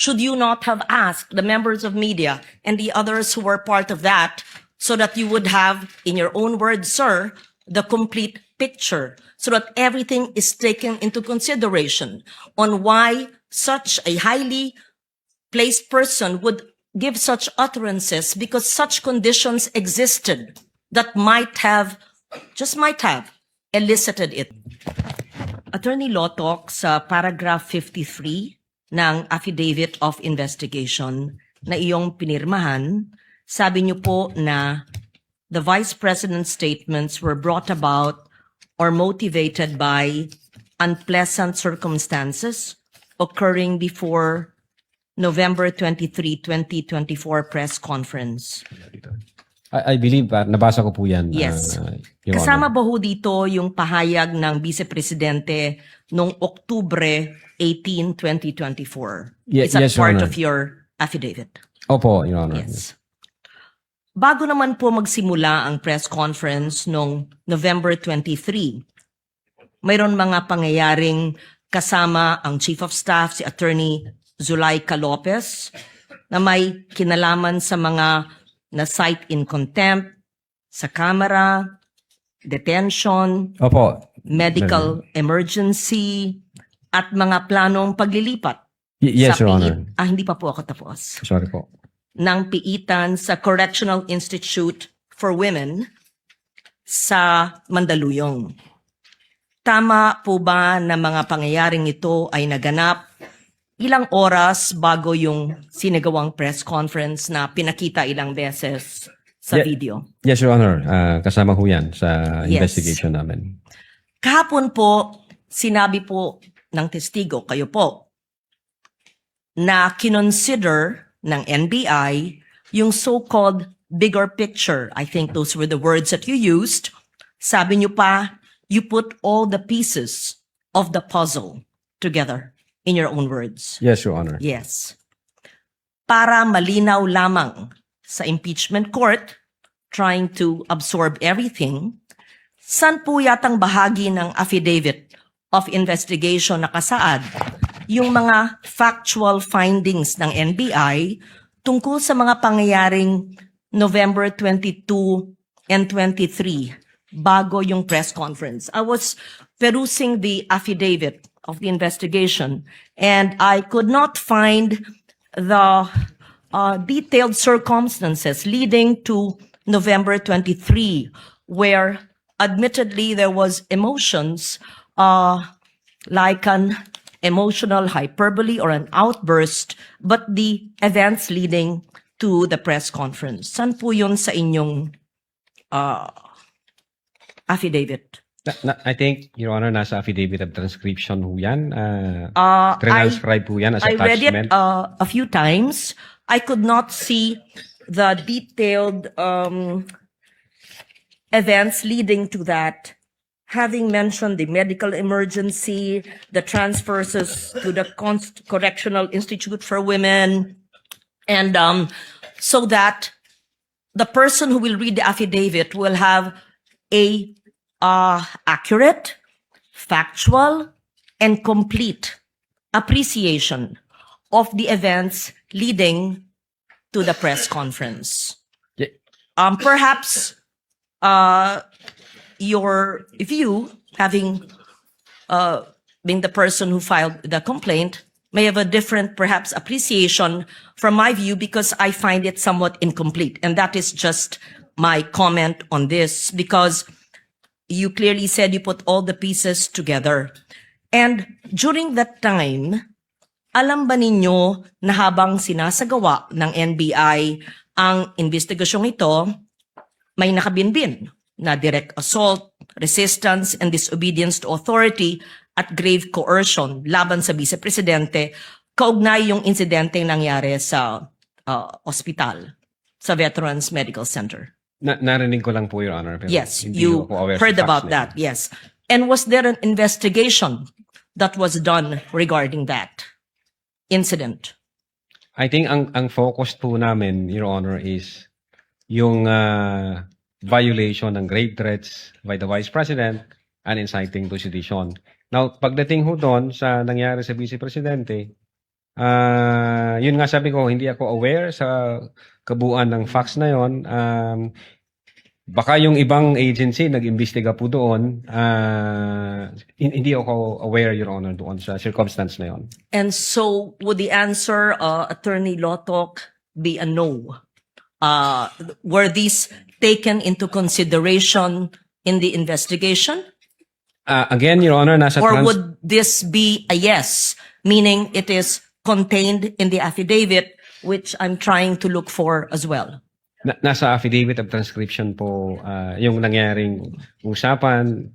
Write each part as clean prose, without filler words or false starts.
should you not have asked the members of media and the others who were part of that so that you would have, in your own words, sir, the complete picture, so that everything is taken into consideration on why such a highly placed person would give such utterances, because such conditions existed that might have, just might have, elicited it. Attorney Lotok, sa paragraph 53 ng Affidavit of Investigation na iyong pinirmahan, sabi niyo po na the Vice President's statements were brought about or motivated by unpleasant circumstances occurring before November 23, 2024 press conference. I believe, nabasa ko po yan. Yes. Your Kasama Honor. ba ho dito yung pahayag ng Vice Presidente noong Oktubre 18, 2024? Is that Yes, Your part Honor. of your affidavit? Opo, Your Honor. Yes. Bago naman po magsimula ang press conference noong November 23, mayroon mga pangyayaring kasama ang Chief of Staff, si Attorney Zulaika Lopez, na may kinalaman sa mga na-cite in contempt, sa camera, detention, Opo. medical emergency, at mga planong paglilipat Yes, sa Your Honor. hindi pa po ako tapos. Sorry po. Ng piitan sa Correctional Institute for Women sa Mandaluyong. Tama po ba na mga pangyayaring ito ay naganap ilang oras bago yung sinagawang press conference na pinakita ilang beses sa Yeah. video? Yes, Your Honor. Kasama ho yan sa Yes. investigation namin. Kahapon po, sinabi po ng testigo, kayo po, na kinonsider ng NBI yung so-called bigger picture. I think those were the words that you used. Sabi niyo pa, you put all the pieces of the puzzle together, in your own words. Yes, Your Honor. Yes. Para malinaw lamang sa impeachment court, trying to absorb everything, san po yatang bahagi ng affidavit of investigation nakasaad yung mga factual findings ng NBI tungkol sa mga pangyayaring November 22 and 23 bago yung press conference? I was perusing the affidavit of the investigation, and I could not find the detailed circumstances leading to November 23, where admittedly there was emotions like an emotional hyperbole or an outburst, but the events leading to the press conference. San po yun sa inyong affidavit? I think, Your Honor, nasa affidavit of transcription ho yan. I Transcribe po yan as read attachment. it a few times. I could not see the detailed events leading to that, having mentioned the medical emergency, the transfers to the Correctional Institute for Women, and so that the person who will read the affidavit will have a accurate, factual, and complete appreciation of the events leading to the press conference. Yeah. Perhaps your view, having being the person who filed the complaint, may have a different, perhaps, appreciation from my view, because I find it somewhat incomplete. And that is just my comment on this, because you clearly said you put all the pieces together. And during that time, alam ba ninyo na habang sinasagawa ng NBI ang investigasyong ito, may nakabinbin na direct assault, resistance, and disobedience to authority at grave coercion laban sa Vice Presidente, kaugnay yung insidente nangyari sa ospital, sa Veterans Medical Center? Narinig ko lang po, Your Honor. Pero Yes, hindi you ko po aware sa heard facts about na that, yes. And was there an investigation that was done regarding that incident? I think ang focus po namin, Your Honor, is yung violation ng grave threats by the Vice President and inciting to sedition. Now, pagdating ho doon sa nangyari sa Vice Presidente, yun nga sabi ko, hindi ako aware sa kabuuan ng facts na yon. Baka yung ibang agency nag-imbestiga po doon. Hindi ako aware, Your Honor, doon sa circumstance na yon. And so, would the answer, Attorney Lotok, be a no? Were these taken into consideration in the investigation? Again, Your Honor, nasa Or would this be a yes, meaning it is contained in the affidavit, which I'm trying to look for as well? Nasa affidavit of transcription po yung nangyaring usapan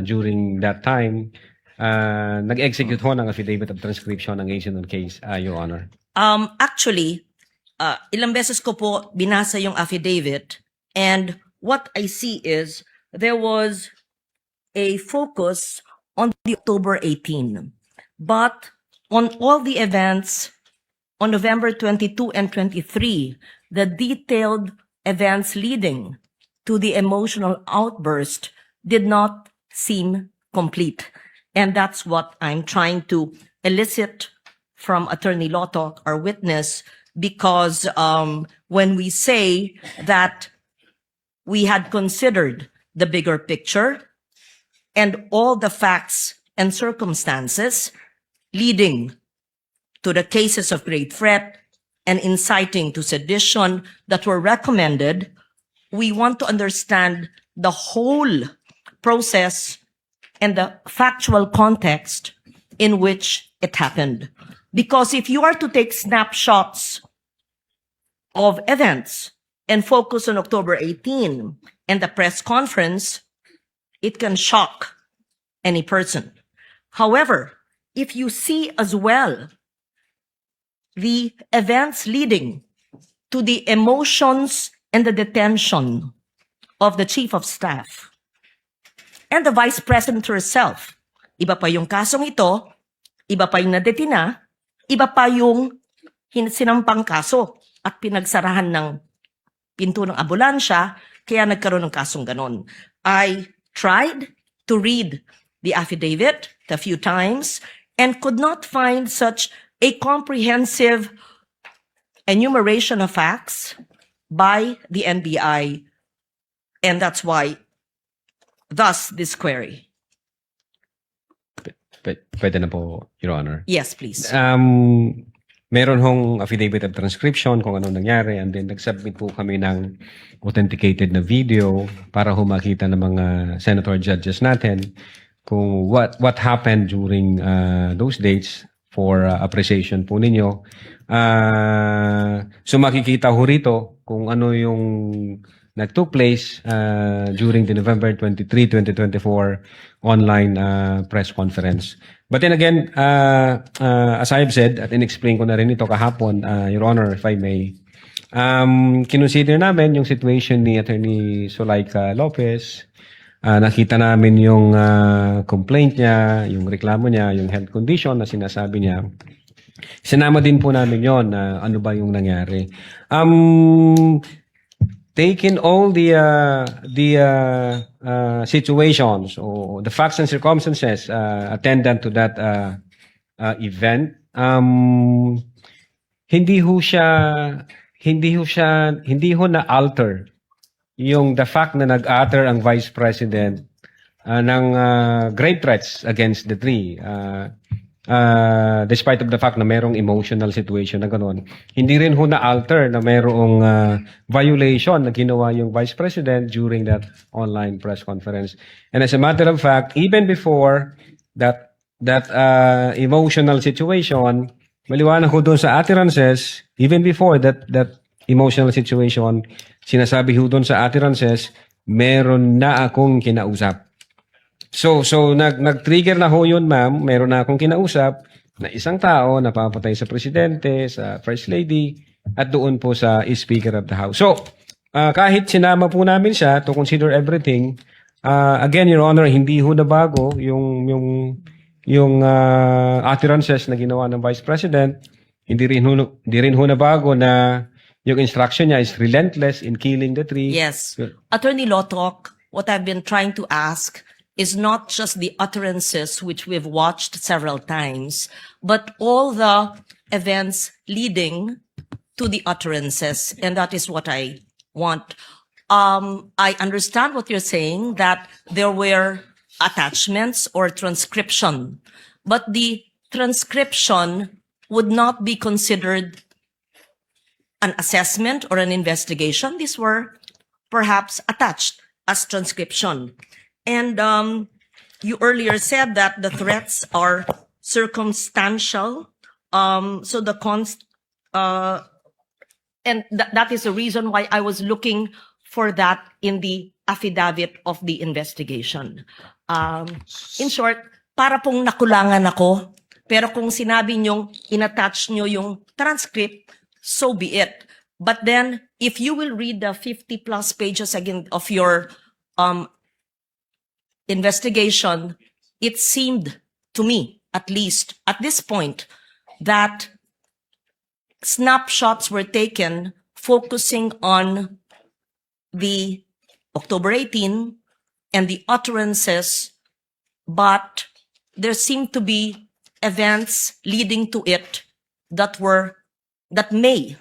during that time. Nag-execute ho ng affidavit of transcription ng agent on case, Your Honor. Actually, ilang beses ko po binasa yung affidavit, and what I see is there was a focus on the October 18, but on all the events on November 22 and 23, the detailed events leading to the emotional outburst did not seem complete. And that's what I'm trying to elicit from Attorney Lotok, our witness, because when we say that we had considered the bigger picture and all the facts and circumstances leading to the cases of great threat and inciting to sedition that were recommended, we want to understand the whole process and the factual context in which it happened. Because if you are to take snapshots of events and focus on October 18 and the press conference, it can shock any person. However, if you see as well the events leading to the emotions and the detention of the Chief of Staff and the Vice President herself, iba pa yung kasong ito, iba pa yung nadetina, iba pa yung sinampang kaso at pinagsarahan ng pinto ng ambulansya, kaya nagkaroon ng kasong ganon. I tried to read the affidavit a few times and could not find such a comprehensive enumeration of facts by the NBI, and that's why, thus, this query. Pwede na po, Your Honor. Yes, please. Meron hong affidavit of transcription kung anong nangyari, and then nag-submit po kami ng authenticated na video para humakita ng mga senator judges natin kung what happened during those dates for appreciation po ninyo. So makikita ho rito kung ano yung nag-took place during the November 23, 2024 online press conference. But then again, as I've said, at in-explain ko na rin ito kahapon, Your Honor, if I may, kinonsider namin yung situation ni Attorney Zulaika Lopez. Nakita namin yung complaint niya, yung reklamo niya, yung health condition na sinasabi niya. Sinama din po namin yon na ano ba yung nangyari. Taking all the situations or the facts and circumstances attendant to that event, hindi ho na alter yung the fact na nag-utter ang Vice President ng grave threats against the three. Despite of the fact na merong emotional situation na gano'n, hindi rin ho na-alter na merong violation na ginawa yung Vice President during that online press conference. And as a matter of fact, even before that emotional situation, maliwanag ko doon sa utterances, even before that emotional situation, sinasabi ho doon sa utterances, meron na akong kinausap. So nag-trigger na ho yun, ma'am. Meron na akong kinausap na isang tao na papatay sa presidente, sa First Lady, at doon po sa Speaker of the House. So, kahit sinama po namin siya to consider everything, again, Your Honor, hindi ho na bago yung utterances na ginawa ng Vice President. Hindi rin ho na bago na yung instruction niya is relentless in killing the three. Yes. Attorney Lotok, what I've been trying to ask is not just the utterances which we've watched several times, but all the events leading to the utterances, and that is what I want. I understand what you're saying, that there were attachments or transcription, but the transcription would not be considered an assessment or an investigation. These were perhaps attached as transcription. And you earlier said that the threats are circumstantial. So the and that is the reason why I was looking for that in the affidavit of the investigation. In short, para pong nakulangan ako, pero kung sinabi nyong inattach nyo yung transcript, so be it. But then, if you will read the 50 plus pages again of your investigation, it seemed to me, at least at this point, that snapshots were taken focusing on the October 18 and the utterances, but there seemed to be events leading to it that may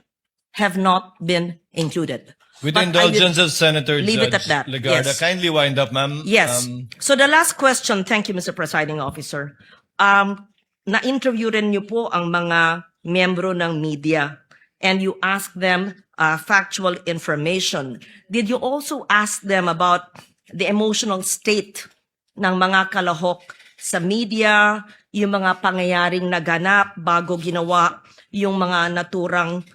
have not been included. With But the indulgence of Senator leave it Judge at that. Legarda, Yes. kindly wind up, ma'am. Yes. So the last question, thank you, Mr. Presiding Officer. Na-interview rin niyo po ang mga miyembro ng media and you asked them factual information. Did you also ask them about the emotional state ng mga kalahok sa media, yung mga pangyayaring naganap bago ginawa yung mga naturang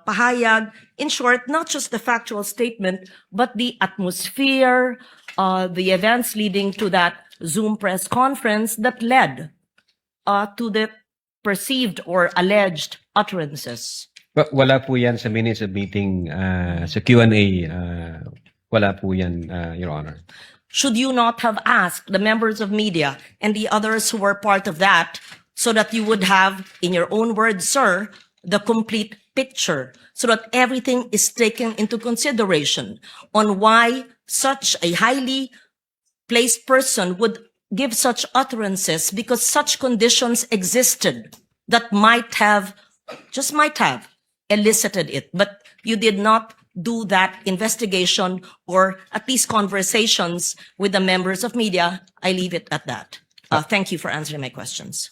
pahayag? In short, not just the factual statement, but the atmosphere, the events leading to that Zoom press conference that led to the perceived or alleged utterances. Wala po yan sa minutes of meeting, sa Q&A. Wala po yan, Your Honor. Should you not have asked the members of media and the others who were part of that so that you would have, in your own words, sir, the complete picture, so that everything is taken into consideration on why such a highly placed person would give such utterances, because such conditions existed that just might have elicited it. But you did not do that investigation or at least conversations with the members of media. I leave it at that. Thank you for answering my questions.